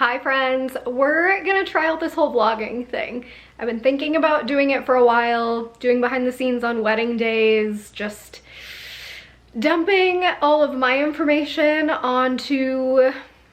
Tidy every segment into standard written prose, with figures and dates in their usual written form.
Hi friends, we're gonna try out this whole vlogging thing. I've been thinking about doing it for a while, doing behind the scenes on wedding days, just dumping all of my information onto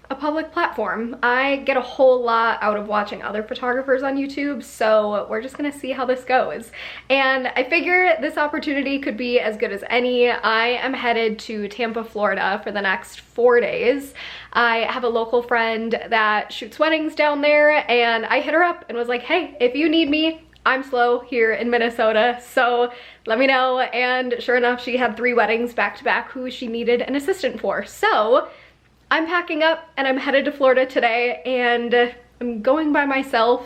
a public platform. I get a whole lot out of watching other photographers on YouTube, so we're just gonna see how this goes. And I figure this opportunity could be as good as any. I am headed to Tampa, Florida for the next 4 days. I have a local friend that shoots weddings down there, and I hit her up and was like, hey, if you need me, I'm slow here in Minnesota, so let me know. And sure enough, she had 3 weddings back to back who she needed an assistant for. So I'm packing up and I'm headed to Florida today, and I'm going by myself.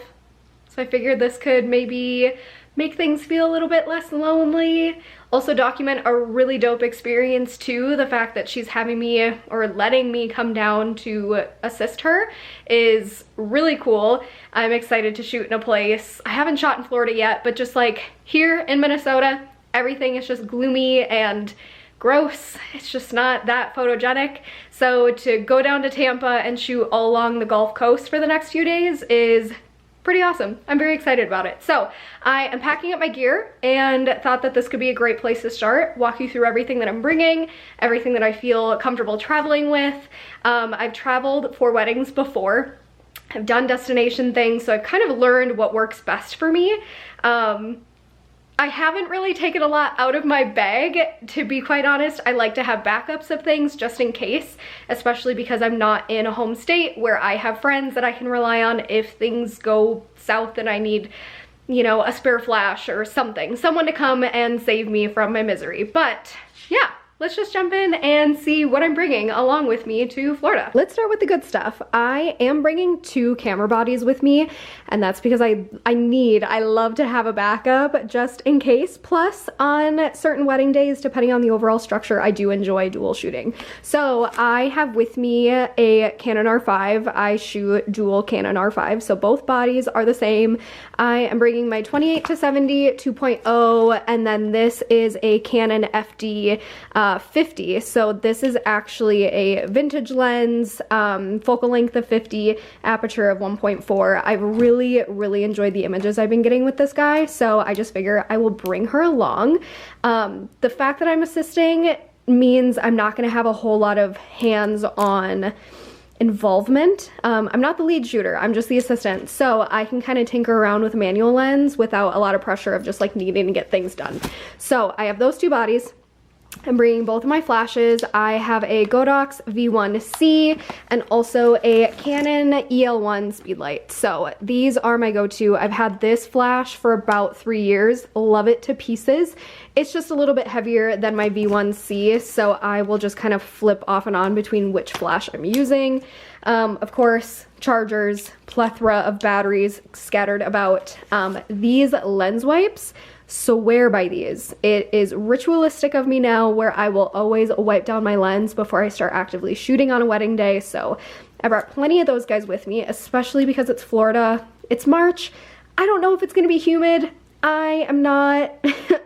So I figured this could maybe make things feel a little bit less lonely. Also document a really dope experience too. The fact that she's having me or letting me come down to assist her is really cool. I'm excited to shoot in a place. I haven't shot in Florida yet, but just like here in Minnesota, everything is just gloomy and gross. It's just not that photogenic. So to go down to Tampa and shoot all along the Gulf Coast for the next few days is pretty awesome. I'm very excited about it. So I am packing up my gear and thought that this could be a great place to start. Walk you through everything that I'm bringing, everything that I feel comfortable traveling with. I've traveled for weddings before. I've done destination things, so I've kind of learned what works best for me. I haven't really taken a lot out of my bag, to be quite honest. I like to have backups of things just in case, especially because I'm not in a home state where I have friends that I can rely on if things go south and I need, you know, a spare flash or something. Someone to come and save me from my misery. But yeah, let's just jump in and see what I'm bringing along with me to Florida. Let's start with the good stuff. I am bringing 2 camera bodies with me, and that's because I love to have a backup just in case. Plus, on certain wedding days, depending on the overall structure, I do enjoy dual shooting. So I have with me a Canon R5. I shoot dual Canon R5, so both bodies are the same. I am bringing my 28-70 2.0, and then this is a Canon FD 50. So this is actually a vintage lens, focal length of 50, aperture of 1.4. I've really enjoyed the images I've been getting with this guy, so I just figure I will bring her along. The fact that I'm assisting means I'm not going to have a whole lot of hands-on involvement. I'm not the lead shooter, I'm just the assistant, so I can kind of tinker around with a manual lens without a lot of pressure of just like needing to get things done. So I have those 2 bodies. I'm bringing both of my flashes. I have a Godox V1C and also a Canon EL1 speedlight. So these are my go-to. I've had this flash for about 3 years. Love it to pieces. It's just a little bit heavier than my V1C, so I will just kind of flip off and on between which flash I'm using. Of course, chargers, plethora of batteries scattered about. These lens wipes, swear by these. It is ritualistic of me now where I will always wipe down my lens before I start actively shooting on a wedding day. So I brought plenty of those guys with me, especially because it's Florida. It's March. I don't know if it's gonna be humid. I am not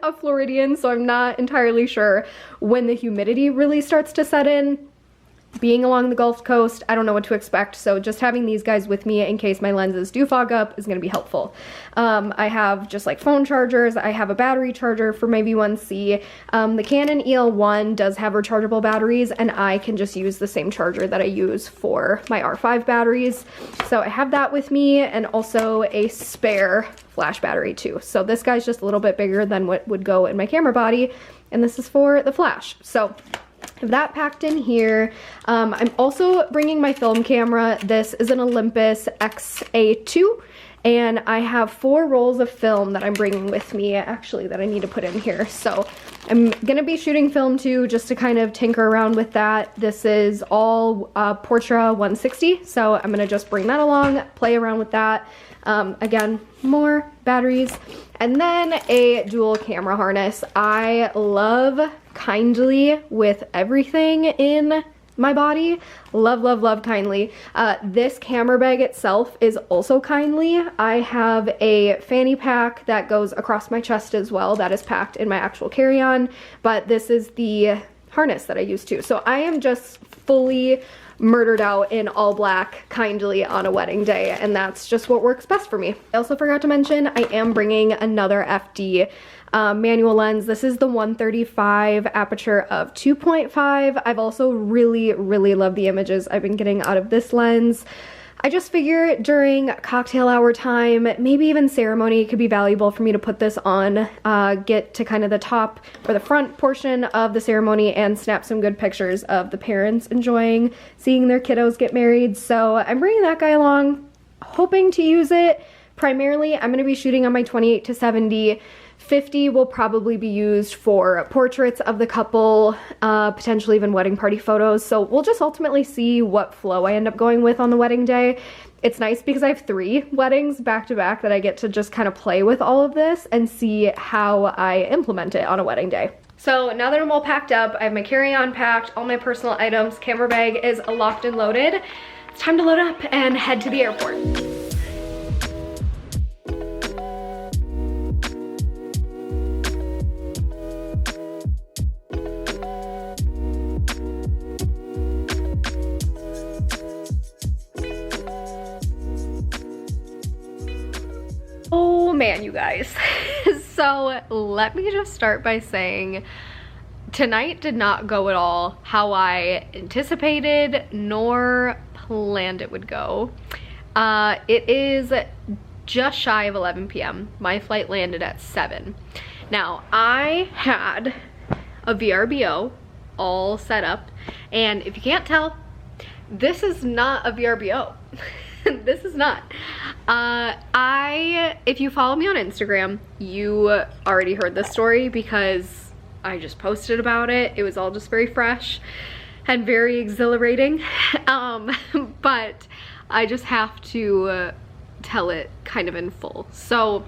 a Floridian, so I'm not entirely sure when the humidity really starts to set in. Being along the Gulf Coast, I don't know what to expect, so just having these guys with me in case my lenses do fog up is going to be helpful. I have just like phone chargers. I have a battery charger for my V1C. The Canon EL1 does have rechargeable batteries, and I can just use the same charger that I use for my R5 batteries. So I have that with me, and also a spare flash battery too. So this guy's just a little bit bigger than what would go in my camera body, and this is for the flash. So I have that packed in here. I'm also bringing my film camera. This is an Olympus XA2, and I have 4 rolls of film that I'm bringing with me, actually, that I need to put in here. So I'm gonna be shooting film too, just to kind of tinker around with that. This is all Portra 160, so I'm gonna just bring that along, play around with that. Again, more batteries, and then a dual camera harness. I love Kindly with everything in my body. Love Kindly. This camera bag itself is also Kindly. I have a fanny pack that goes across my chest as well that is packed in my actual carry-on, but this is the harness that I use too. So I am just fully murdered out in all black kindly on a wedding day, and that's just what works best for me. I also forgot to mention I am bringing another FD manual lens. This is the 135 aperture of 2.5. I've also really loved the images I've been getting out of this lens. I just figure during cocktail hour time, maybe even ceremony, it could be valuable for me to put this on, get to kind of the top or the front portion of the ceremony and snap some good pictures of the parents enjoying seeing their kiddos get married. So I'm bringing that guy along, hoping to use it. Primarily, I'm going to be shooting on my 28 to 70. 50 will probably be used for portraits of the couple, potentially even wedding party photos. So we'll just ultimately see what flow I end up going with on the wedding day. It's nice because I have 3 weddings back to back that I get to just kind of play with all of this and see how I implement it on a wedding day. So now that I'm all packed up, I have my carry-on packed, all my personal items, camera bag is locked and loaded. It's time to load up and head to the airport. Oh man, you guys. So let me just start by saying tonight did not go at all how I anticipated nor planned it would go. It is just shy of 11 p.m. My flight landed at 7. Now, I had a VRBO all set up, and if you can't tell, this is not a VRBO. This is not. If you follow me on Instagram, you already heard this story because I just posted about it. It was all just very fresh and very exhilarating. But I just have to tell it kind of in full. So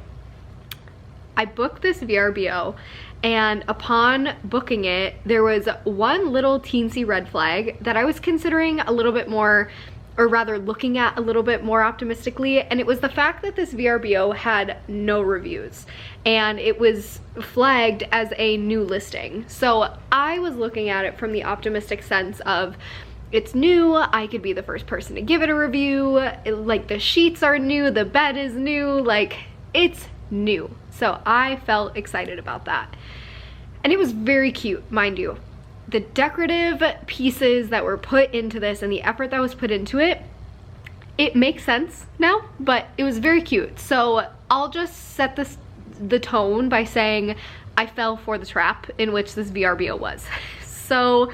I booked this VRBO, and upon booking it, there was one little teensy red flag that I was considering a little bit more, or rather looking at a little bit more optimistically, and it was the fact that this VRBO had no reviews and it was flagged as a new listing. So I was looking at it from the optimistic sense of it's new, I could be the first person to give it a review, like the sheets are new, the bed is new, like it's new. So I felt excited about that. And it was very cute, mind you. The decorative pieces that were put into this and the effort that was put into it, it makes sense now, but it was very cute. So I'll just set the tone by saying I fell for the trap in which this VRBO was. So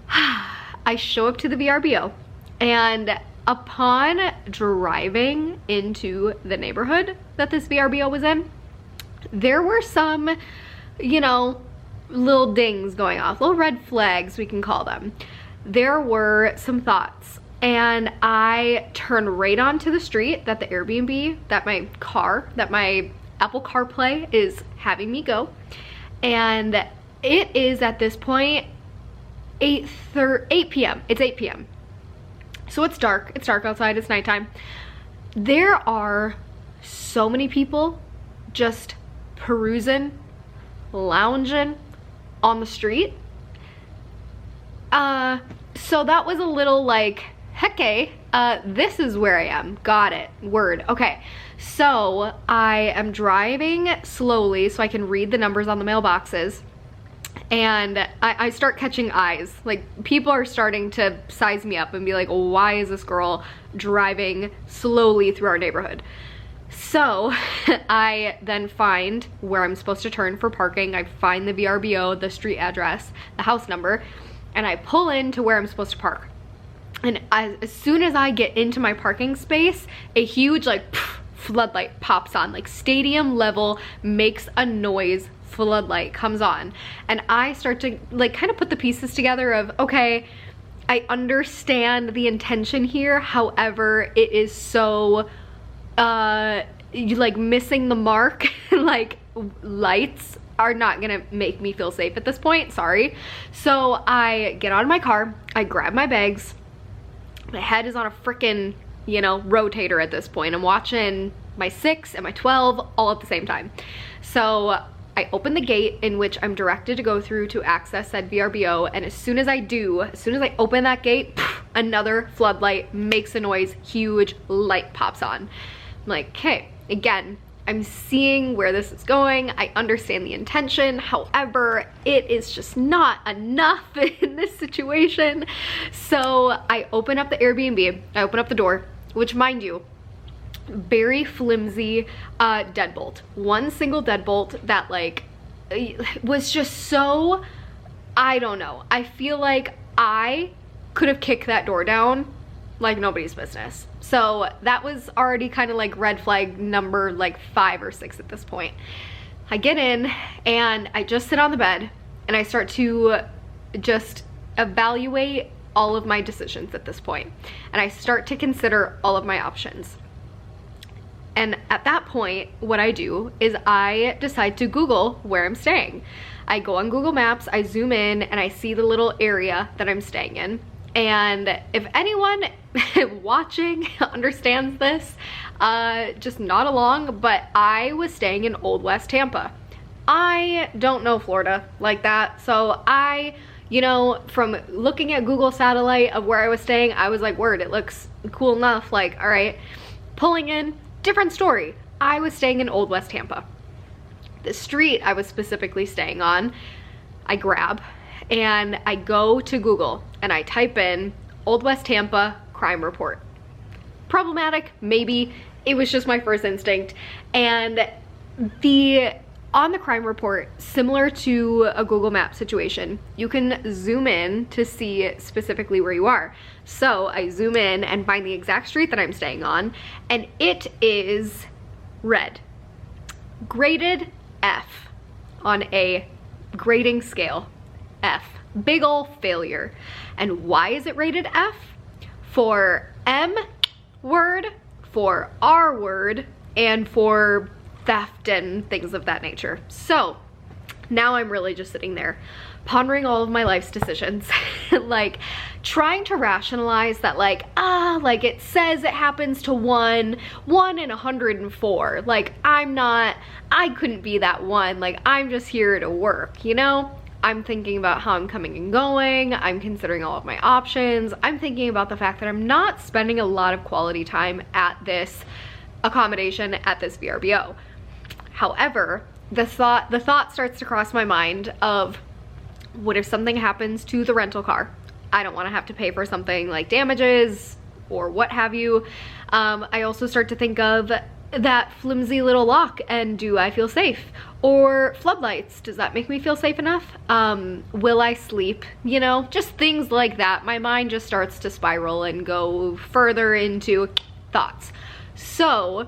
I show up to the VRBO, and upon driving into the neighborhood that this VRBO was in, there were some, you know, little dings going off, little red flags we can call them. There were some thoughts, and I turned right onto the street that the Airbnb, that my Apple CarPlay is having me go, and it is at this point 8 p.m. It's 8 p.m. So it's dark outside, it's nighttime. There are so many people just perusing, lounging on the street. So that was a little like, heck, this is where I am. Got it. Word. Okay. So I am driving slowly so I can read the numbers on the mailboxes. And I start catching eyes. Like, people are starting to size me up and be like, why is this girl driving slowly through our neighborhood? So I then find where I'm supposed to turn for parking. I find the VRBO, the street address, the house number, and I pull into where I'm supposed to park. And as soon as I get into my parking space, a huge like floodlight pops on, like stadium level, makes a noise, floodlight comes on. And I start to like kind of put the pieces together of, okay, I understand the intention here. However, it is so like missing the mark. Like, lights are not gonna make me feel safe at this point, sorry. So I get out of my car, I grab my bags, my head is on a freaking, you know, rotator at this point. I'm watching my 6 and my 12 all at the same time. So I open the gate in which I'm directed to go through to access said VRBO, and as soon as I open that gate, another floodlight makes a noise, huge light pops on. I'm like, okay, again, I'm seeing where this is going. I understand the intention. However, it is just not enough in this situation. So I open up the Airbnb, I open up the door, which, mind you, very flimsy deadbolt. One single deadbolt that like was just so, I don't know. I feel like I could have kicked that door down like nobody's business. So that was already kind of like red flag number like 5 or 6 at this point. I get in and I just sit on the bed and I start to just evaluate all of my decisions at this point. And I start to consider all of my options. And at that point, what I do is I decide to Google where I'm staying. I go on Google Maps, I zoom in, and I see the little area that I'm staying in. And if anyone watching understands this, just nod along, but I was staying in Old West Tampa. I don't know Florida like that, so you know, from looking at Google satellite of where I was staying, I was like, word, it looks cool enough, like, all right. Pulling in, different story. I was staying in Old West Tampa. The street I was specifically staying on, I grab and I go to Google and I type in Old West Tampa crime report. Problematic, maybe. It was just my first instinct. And on the crime report, similar to a Google Map situation, you can zoom in to see specifically where you are. So I zoom in and find the exact street that I'm staying on, and it is red. Graded F on a grading scale. F. Big ol' failure. And why is it rated F? For M word, for R word, and for theft and things of that nature. So now I'm really just sitting there pondering all of my life's decisions, like trying to rationalize that like it says it happens to one in 104. Like I couldn't be that one. Like I'm just here to work, you know? I'm thinking about how I'm coming and going. I'm considering all of my options. I'm thinking about the fact that I'm not spending a lot of quality time at this accommodation, at this VRBO. However, the thought starts to cross my mind of, what if something happens to the rental car? I don't want to have to pay for something like damages or what have you. I also start to think of that flimsy little lock, and do I feel safe? Or floodlights, does that make me feel safe enough? Will I sleep? You know, just things like that. My mind just starts to spiral and go further into thoughts. So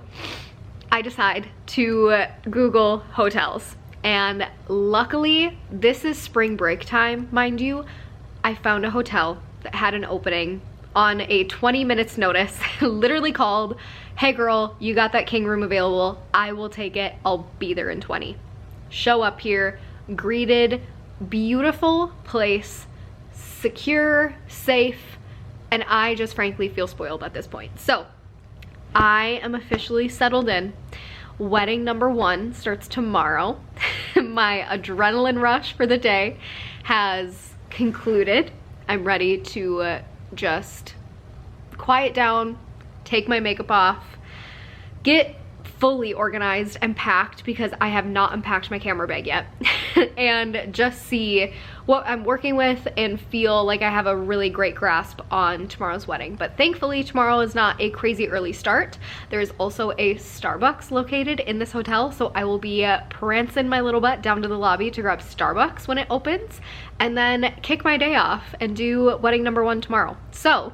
I decide to Google hotels, and luckily this is spring break time, mind you. I found a hotel that had an opening on a 20 minutes notice. Literally called, hey girl, you got that king room available? I will take it, I'll be there in 20. Show up here, greeted, beautiful place, secure, safe, and I just frankly feel spoiled at this point. So I am officially settled in. Wedding number 1 starts tomorrow. My adrenaline rush for the day has concluded. I'm ready to just quiet down, take my makeup off, get fully organized and packed, because I have not unpacked my camera bag yet, and just see what I'm working with and feel like I have a really great grasp on tomorrow's wedding. But thankfully tomorrow is not a crazy early start. There's also a Starbucks located in this hotel, so I will be prancing my little butt down to the lobby to grab Starbucks when it opens, and then kick my day off and do wedding number 1 tomorrow. So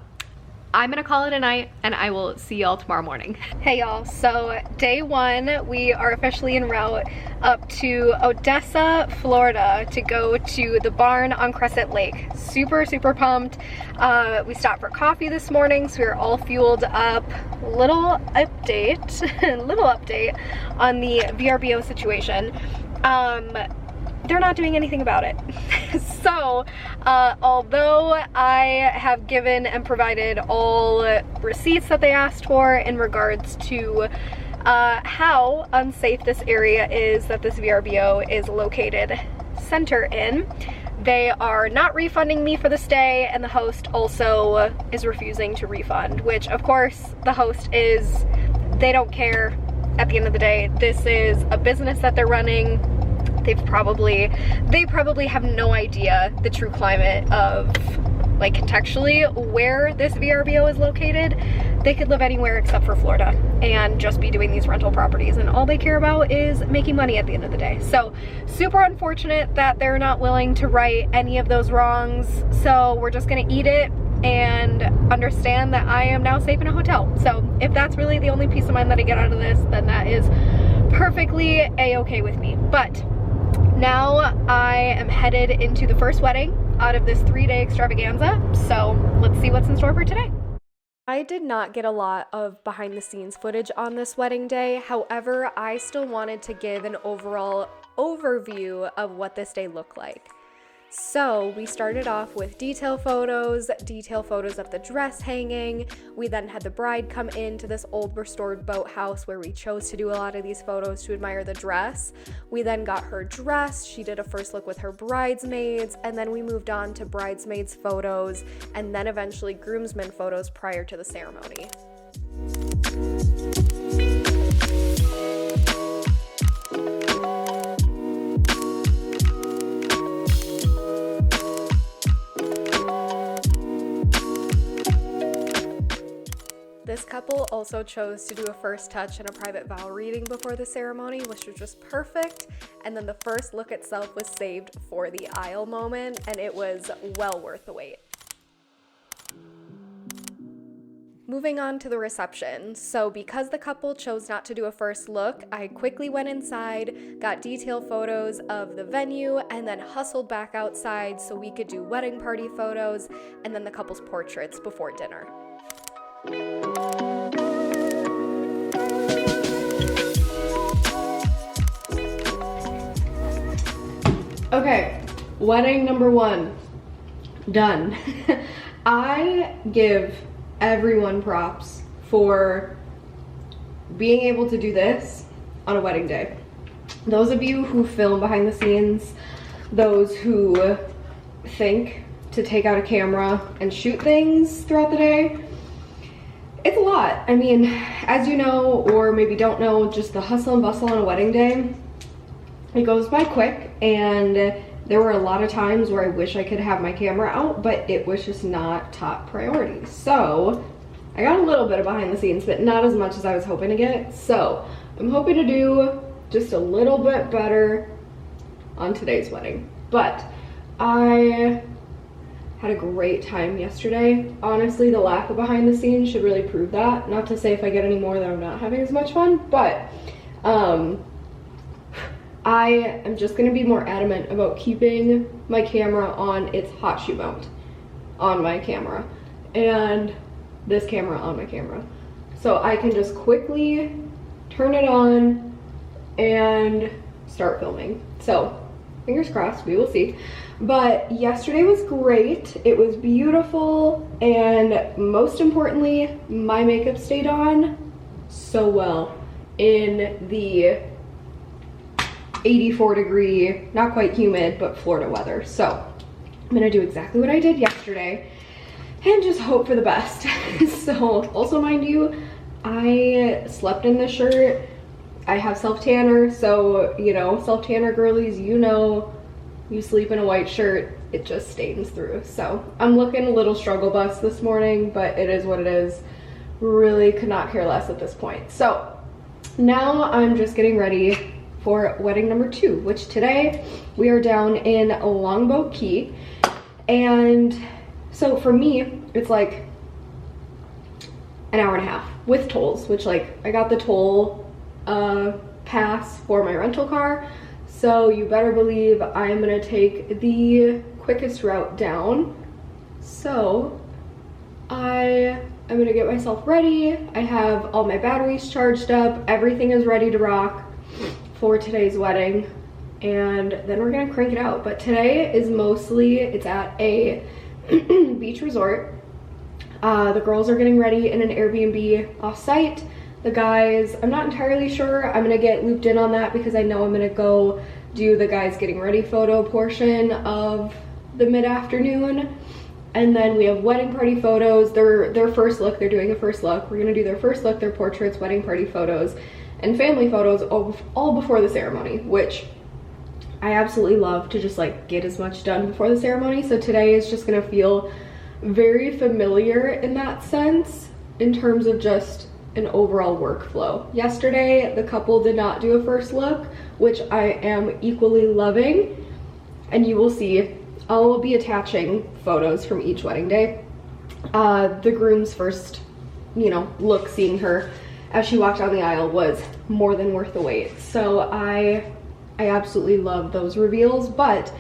I'm gonna call it a night, and I will see y'all tomorrow morning. Hey y'all, so day 1, we are officially en route up to Odessa, Florida to go to the barn on Crescent Lake. Super, super pumped. We stopped for coffee this morning, so we're all fueled up. Little update on the VRBO situation. They're not doing anything about it. So, although I have given and provided all receipts that they asked for in regards to how unsafe this area is that this VRBO is located center in. They are not refunding me for the stay, and the host also is refusing to refund, which of course the host is, they don't care at the end of the day. This is a business that they're running. They probably have no idea the true climate of, like, contextually where this VRBO is located. They could live anywhere except for Florida and just be doing these rental properties, and all they care about is making money at the end of the day. So super unfortunate that they're not willing to right any of those wrongs. So we're just gonna eat it and understand that I am now safe in a hotel. So if that's really the only peace of mind that I get out of this, then that is perfectly a-okay with me. But now I am headed into the first wedding out of this 3-day extravaganza. So let's see what's in store for today. I did not get a lot of behind the scenes footage on this wedding day. However, I still wanted to give an overall overview of what this day looked like. So we started off with detail photos of the dress hanging. We then had the bride come into this old restored boathouse where we chose to do a lot of these photos to admire the dress. We then got her dressed. She did a first look with her bridesmaids, and then we moved on to bridesmaids photos, and then eventually groomsmen photos prior to the ceremony. This couple also chose to do a first touch and a private vow reading before the ceremony, which was just perfect. And then the first look itself was saved for the aisle moment, and it was well worth the wait. Moving on to the reception. So because the couple chose not to do a first look, I quickly went inside, got detailed photos of the venue, and then hustled back outside so we could do wedding party photos and then the couple's portraits before dinner. Okay, wedding number 1, done. I give everyone props for being able to do this on a wedding day. Those of you who film behind the scenes, those who think to take out a camera and shoot things throughout the day, it's a lot. I mean, as you know, or maybe don't know, just the hustle and bustle on a wedding day, it goes by quick, and there were a lot of times where I wish I could have my camera out, but it was just not top priority. So I got a little bit of behind the scenes, but not as much as I was hoping to get. So I'm hoping to do just a little bit better on today's wedding. But I had a great time yesterday. Honestly, the lack of behind the scenes should really prove that. Not to say if I get any more that I'm not having as much fun, but I am just gonna be more adamant about keeping my camera on its hot shoe mount on my camera, and this camera on my camera. So I can just quickly turn it on and start filming. So fingers crossed, we will see. But yesterday was great. It was beautiful, and most importantly, my makeup stayed on so well in the 84-degree, not quite humid, but Florida weather. So I'm gonna do exactly what I did yesterday and just hope for the best. So also, mind you, I slept in this shirt. I have self-tanner, so you know, self-tanner girlies, you know, you sleep in a white shirt, it just stains through. So I'm looking a little struggle bus this morning, but it is what it is. Really could not care less at this point. So now I'm just getting ready for wedding number 2, which today we are down in Longboat Key. And so for me, it's like an hour and a half with tolls, which, like, I got the toll pass for my rental car. So you better believe I'm gonna take the quickest route down. So I'm gonna get myself ready. I have all my batteries charged up. Everything is ready to rock for today's wedding. And then we're gonna crank it out. But today is mostly, it's at a beach resort. The girls are getting ready in an Airbnb off-site. The guys, I'm not entirely sure. I'm gonna get looped in on that because I know I'm gonna go do the guys getting ready photo portion of the mid-afternoon. And then we have wedding party photos, their first look, they're doing a first look. We're gonna do their first look, their portraits, wedding party photos, and family photos all before the ceremony, which I absolutely love to just like get as much done before the ceremony. So today is just gonna feel very familiar in that sense, in terms of just an overall workflow. Yesterday, the couple did not do a first look, which I am equally loving, and you will see I will be attaching photos from each wedding day. The groom's first, look, seeing her as she walked down the aisle was more than worth the wait. So I absolutely love those reveals, but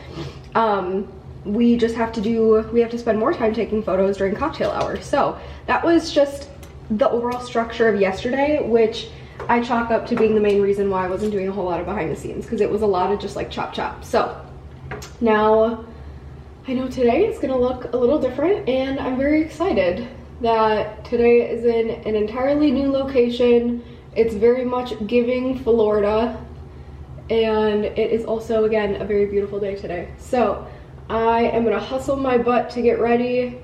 we have to spend more time taking photos during cocktail hour. So that was just the overall structure of yesterday, which I chalk up to being the main reason why I wasn't doing a whole lot of behind the scenes, because it was a lot of just like chop chop. So now I know today is gonna look a little different, and I'm very excited that today is in an entirely new location. It's very much giving Florida, and it is also, again, a very beautiful day today. So I am gonna hustle my butt to get ready,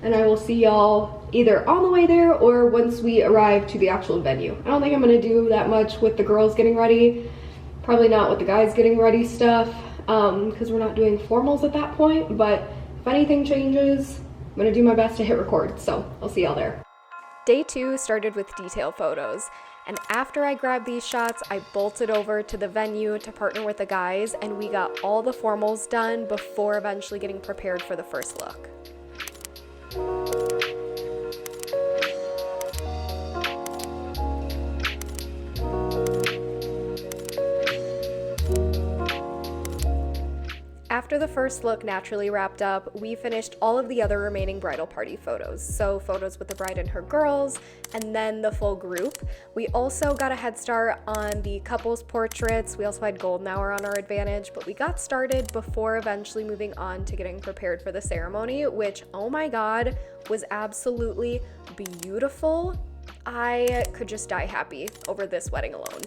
and I will see y'all either on the way there or once we arrive to the actual venue. I don't think I'm gonna do that much with the girls getting ready, probably not with the guys getting ready stuff, because we're not doing formals at that point, but if anything changes, I'm gonna do my best to hit record, so I'll see y'all there. Day 2 started with detail photos, and after I grabbed these shots, I bolted over to the venue to partner with the guys, and we got all the formals done before eventually getting prepared for the first look. After the first look naturally wrapped up, we finished all of the other remaining bridal party photos. So photos with the bride and her girls, and then the full group. We also got a head start on the couples portraits. We also had golden hour on our advantage, but we got started before eventually moving on to getting prepared for the ceremony, which, oh my God, was absolutely beautiful. I could just die happy over this wedding alone.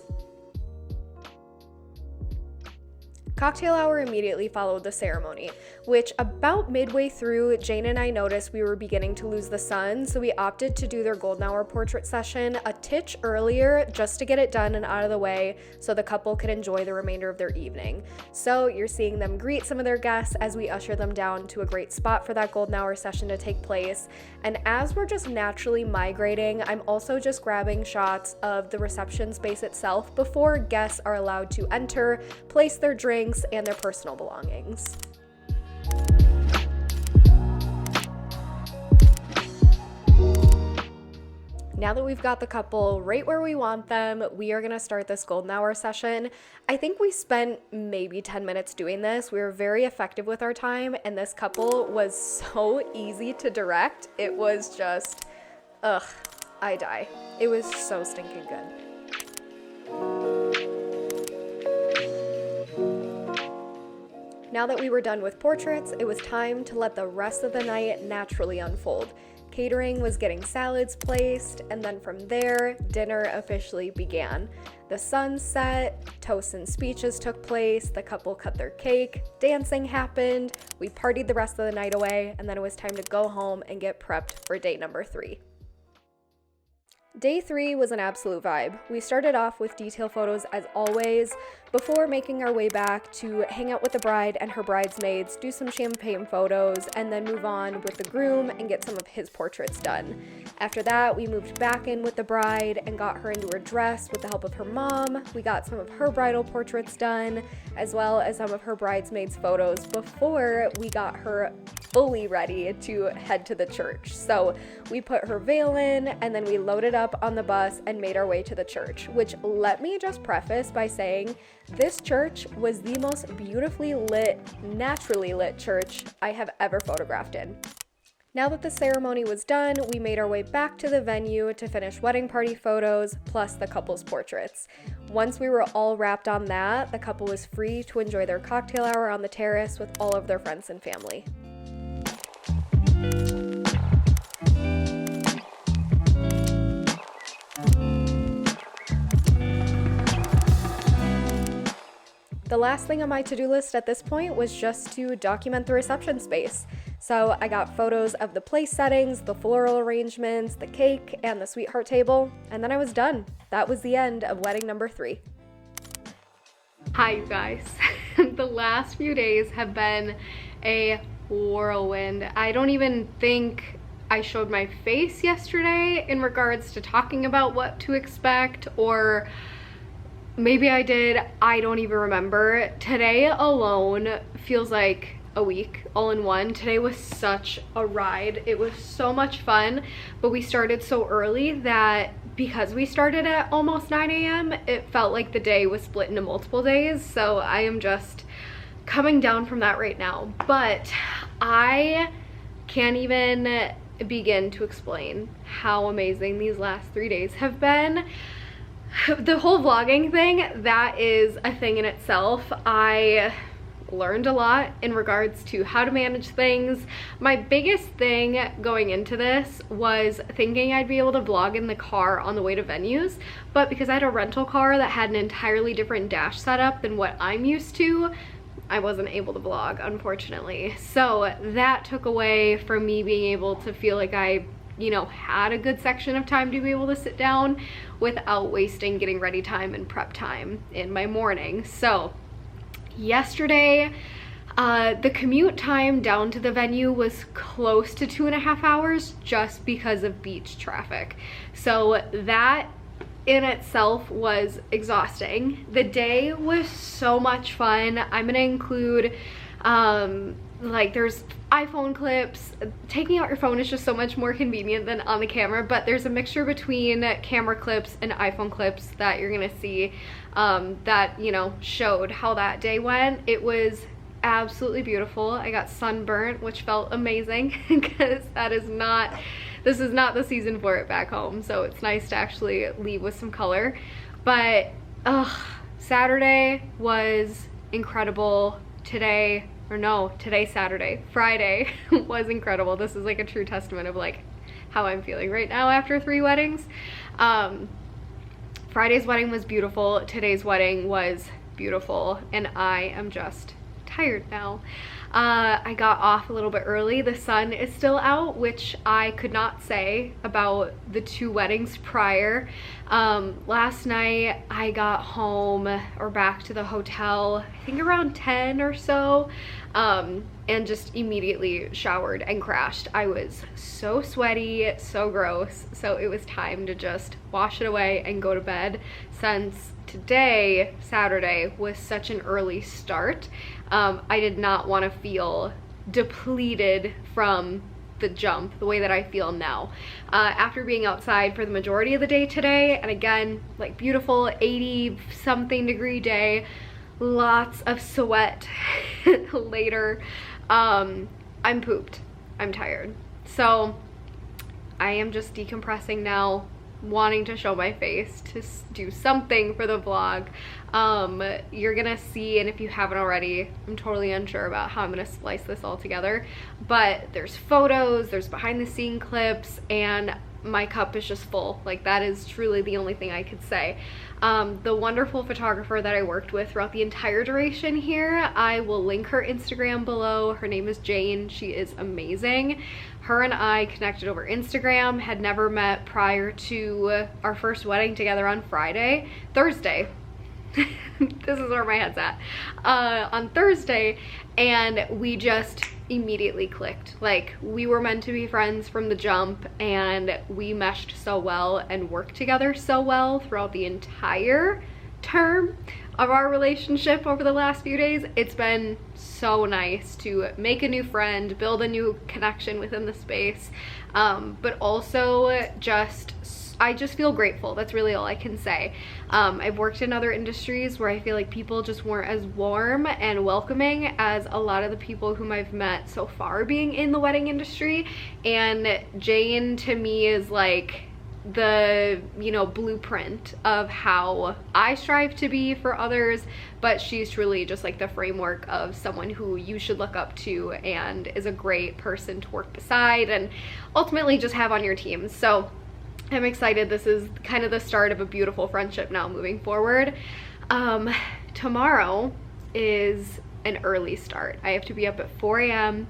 Cocktail hour immediately followed the ceremony, which about midway through, Jane and I noticed we were beginning to lose the sun, so we opted to do their golden hour portrait session a titch earlier just to get it done and out of the way so the couple could enjoy the remainder of their evening. So you're seeing them greet some of their guests as we usher them down to a great spot for that golden hour session to take place. And as we're just naturally migrating, I'm also just grabbing shots of the reception space itself before guests are allowed to enter, place their drinks, and their personal belongings. Now that we've got the couple right where we want them, we are gonna start this golden hour session. I think we spent maybe 10 minutes doing this. We were very effective with our time, and this couple was so easy to direct. It was just, I die. It was so stinking good. Now that we were done with portraits, it was time to let the rest of the night naturally unfold. Catering was getting salads placed, and then from there, dinner officially began. The sun set, toasts and speeches took place, the couple cut their cake, dancing happened, we partied the rest of the night away, and then it was time to go home and get prepped for day number 3. Day 3 was an absolute vibe. We started off with detail photos as always, before making our way back to hang out with the bride and her bridesmaids, do some champagne photos, and then move on with the groom and get some of his portraits done. After that, we moved back in with the bride and got her into her dress with the help of her mom. We got some of her bridal portraits done, as well as some of her bridesmaids' photos before we got her fully ready to head to the church. So we put her veil in, and then we loaded up on the bus and made our way to the church, which, let me just preface by saying, this church was the most beautifully lit, naturally lit church I have ever photographed in. Now that the ceremony was done, we made our way back to the venue to finish wedding party photos, plus the couple's portraits. Once we were all wrapped on that, the couple was free to enjoy their cocktail hour on the terrace with all of their friends and family. The last thing on my to-do list at this point was just to document the reception space. So I got photos of the place settings, the floral arrangements, the cake, and the sweetheart table, and then I was done. That was the end of wedding number 3. Hi, you guys. The last few days have been a whirlwind. I don't even think I showed my face yesterday in regards to talking about what to expect, or maybe I did, I don't even remember. Today alone feels like a week all in one. Today was such a ride. It was so much fun, but we started so early that because we started at almost 9 a.m., it felt like the day was split into multiple days. So I am just coming down from that right now. But I can't even begin to explain how amazing these last 3 days have been. The whole vlogging thing, that is a thing in itself. I learned a lot in regards to how to manage things. My biggest thing going into this was thinking I'd be able to vlog in the car on the way to venues, but because I had a rental car that had an entirely different dash setup than what I'm used to, I wasn't able to vlog, unfortunately. So that took away from me being able to feel like I, you know, had a good section of time to be able to sit down without wasting getting ready time and prep time in my morning. So yesterday, the commute time down to the venue was close to 2.5 hours just because of beach traffic. So that in itself was exhausting. The day was so much fun. I'm gonna include like there's iPhone clips. Taking out your phone is just so much more convenient than on the camera, but there's a mixture between camera clips and iPhone clips that you're gonna see that, you know, showed how that day went. It was absolutely beautiful. I got sunburnt, which felt amazing because this is not the season for it back home, so it's nice to actually leave with some color. But Saturday was incredible. Today's Saturday. Friday was incredible. This is like a true testament of like how I'm feeling right now after 3 weddings. Friday's wedding was beautiful. Today's wedding was beautiful, and I am just tired now. I got off a little bit early. The sun is still out, which I could not say about the 2 weddings prior. Last night I got home or back to the hotel, I think around 10 or so, and just immediately showered and crashed. I was so sweaty, so gross, so it was time to just wash it away and go to bed, since today, Saturday, was such an early start. I did not want to feel depleted from the jump the way that I feel now. After being outside for the majority of the day today, and again, like beautiful 80 something degree day, lots of sweat later, I'm pooped. I'm tired. So I am just decompressing now, wanting to show my face, to do something for the vlog. You're gonna see, and if you haven't already, I'm totally unsure about how I'm gonna splice this all together, but there's photos, there's behind the scene clips, and my cup is just full. Like, that is truly the only thing I could say. The wonderful photographer that I worked with throughout the entire duration here, I will link her Instagram below. Her name is Jane. She is amazing. Her and I connected over Instagram, had never met prior to our first wedding together on Thursday. This is where my head's at. On Thursday, and we just immediately clicked. Like, we were meant to be friends from the jump, and we meshed so well and worked together so well throughout the entire term of our relationship over the last few days. It's been so nice to make a new friend, build a new connection within the space, but also I just feel grateful. That's really all I can say. I've worked in other industries where I feel like people just weren't as warm and welcoming as a lot of the people whom I've met so far being in the wedding industry. And Jane to me is like the, you know, blueprint of how I strive to be for others, but she's truly just like the framework of someone who you should look up to and is a great person to work beside and ultimately just have on your team. So I'm excited. This is kind of the start of a beautiful friendship now moving forward. Tomorrow is an early start. I have to be up at 4 a.m.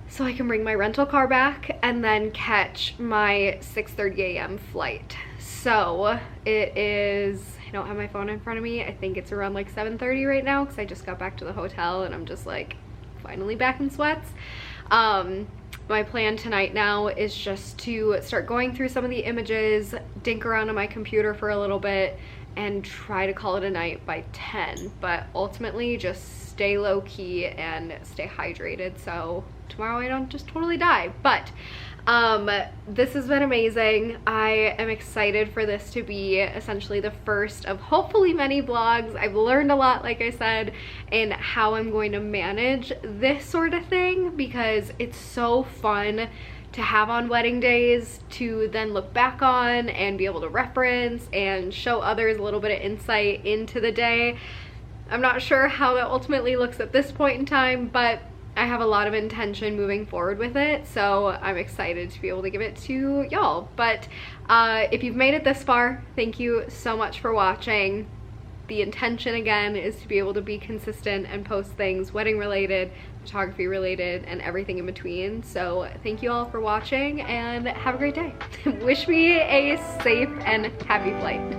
so I can bring my rental car back and then catch my 6:30 a.m. flight. So it is, I don't have my phone in front of me. I think it's around like 7:30 right now because I just got back to the hotel and I'm just like finally back in sweats. My plan tonight now is just to start going through some of the images, dink around on my computer for a little bit, and try to call it a night by 10. But ultimately just stay low key and stay hydrated so tomorrow I don't just totally die. But this has been amazing. I am excited for this to be essentially the first of hopefully many vlogs. I've learned a lot, like I said, in how I'm going to manage this sort of thing because it's so fun to have on wedding days to then look back on and be able to reference and show others a little bit of insight into the day. I'm not sure how that ultimately looks at this point in time, but I have a lot of intention moving forward with it, so I'm excited to be able to give it to y'all. But if you've made it this far, thank you so much for watching. The intention again is to be able to be consistent and post things wedding related, photography related, and everything in between. So thank you all for watching and have a great day. Wish me a safe and happy flight.